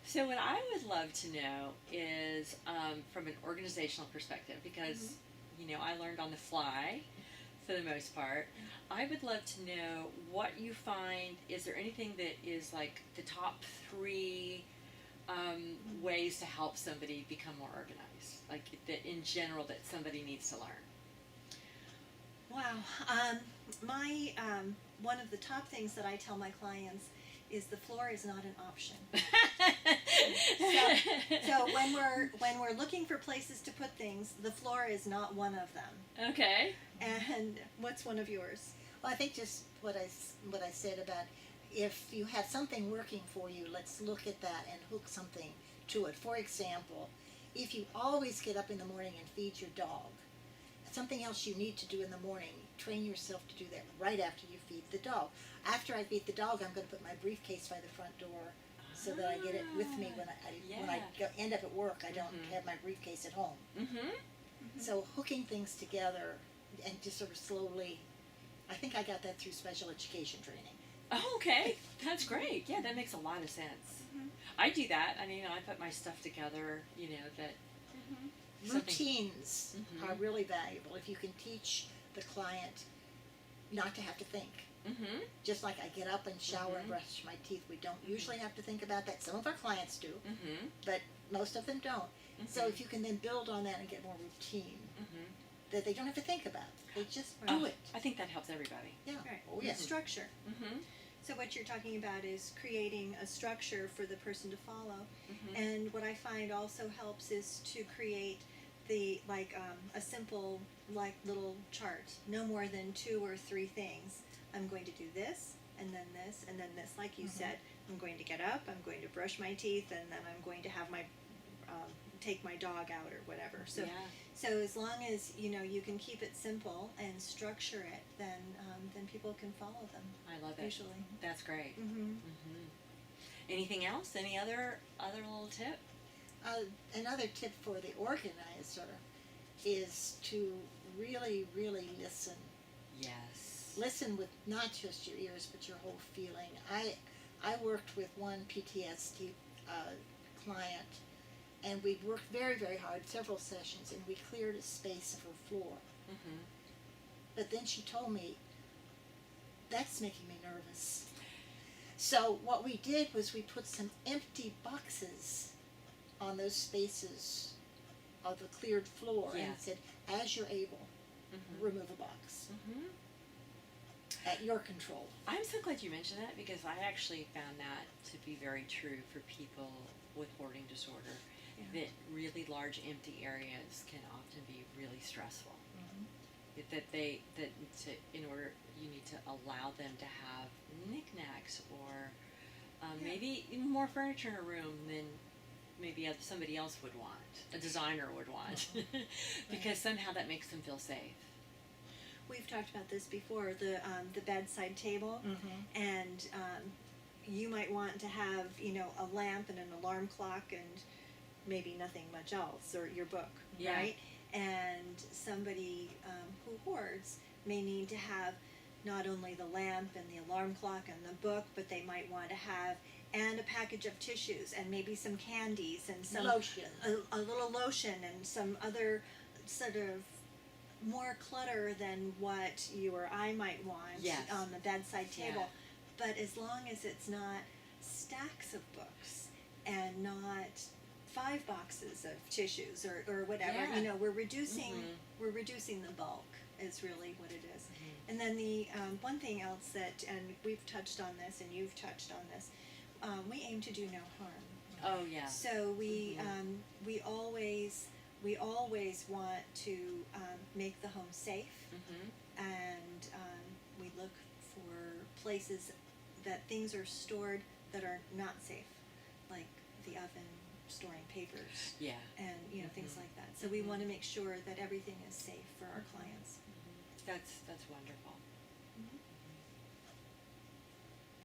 So what I would love to know is from an organizational perspective, because I learned on the fly for the most part. I would love to know what you find. Is there anything that is like the top three ways to help somebody become more organized, like that in general that somebody needs to learn? Wow. My one of the top things that I tell my clients is the floor is not an option. So when we're looking for places to put things, the floor is not one of them. Okay. And what's one of yours? Well, I think just what I said about if you have something working for you, let's look at that and hook something to it. For example, if you always get up in the morning and feed your dog, something else you need to do in the morning, train yourself to do that right after you feed the dog. After I feed the dog, I'm going to put my briefcase by the front door so that I get it with me when I end up at work. I don't have my briefcase at home. So hooking things together and just sort of slowly, I think I got that through special education training. Oh, okay. That's great. Yeah, that makes a lot of sense. I do that. I mean, I put my stuff together, that Routines are really valuable if you can teach the client not to have to think. Just like I get up and shower and brush my teeth. We don't usually have to think about that. Some of our clients do, but most of them don't. So if you can then build on that and get more routine, that they don't have to think about. They just do it. I think that helps everybody. Yeah. Right. Oh, yeah. Structure. So what you're talking about is creating a structure for the person to follow. And what I find also helps is to create the a simple little chart, no more than 2 or 3 things. I'm going to do this, and then this, and then this. Like you said, I'm going to get up, I'm going to brush my teeth, and then I'm going to have my take my dog out or whatever. So as long as you can keep it simple and structure it, then people can follow them. I love it. Usually. That's great. Anything else? Any other little tip? Another tip for the organizer is to really, really listen. Yes. Listen with not just your ears, but your whole feeling. I worked with one PTSD client, and we worked very, very hard, several sessions, and we cleared a space of her floor. But then she told me, that's making me nervous. So what we did was we put some empty boxes on those spaces of the cleared floor and said, as you're able, remove a box. At your control. I'm so glad you mentioned that, because I actually found that to be very true for people with hoarding disorder. That really large empty areas can often be really stressful. In order, you need to allow them to have knickknacks or maybe even more furniture in a room than maybe somebody else would want, a designer would want, because somehow that makes them feel safe. We've talked about this before, the bedside table, and you might want to have a lamp and an alarm clock and maybe nothing much else, or your book, right? And somebody who hoards may need to have not only the lamp and the alarm clock and the book, but they might want to have a package of tissues and maybe some candies and some lotion, a little lotion, and some other sort of more clutter than what you or I might want on the bedside table. But as long as it's not stacks of books and not 5 boxes of tissues or whatever, we're reducing the bulk is really what it is. And then the one thing else that, and we've touched on this and you've touched on this, we aim to do no harm. Oh yeah. So we always want to make the home safe, and we look for places that things are stored that are not safe, like the oven storing papers, and things like that. So we want to make sure that everything is safe for our clients. That's wonderful.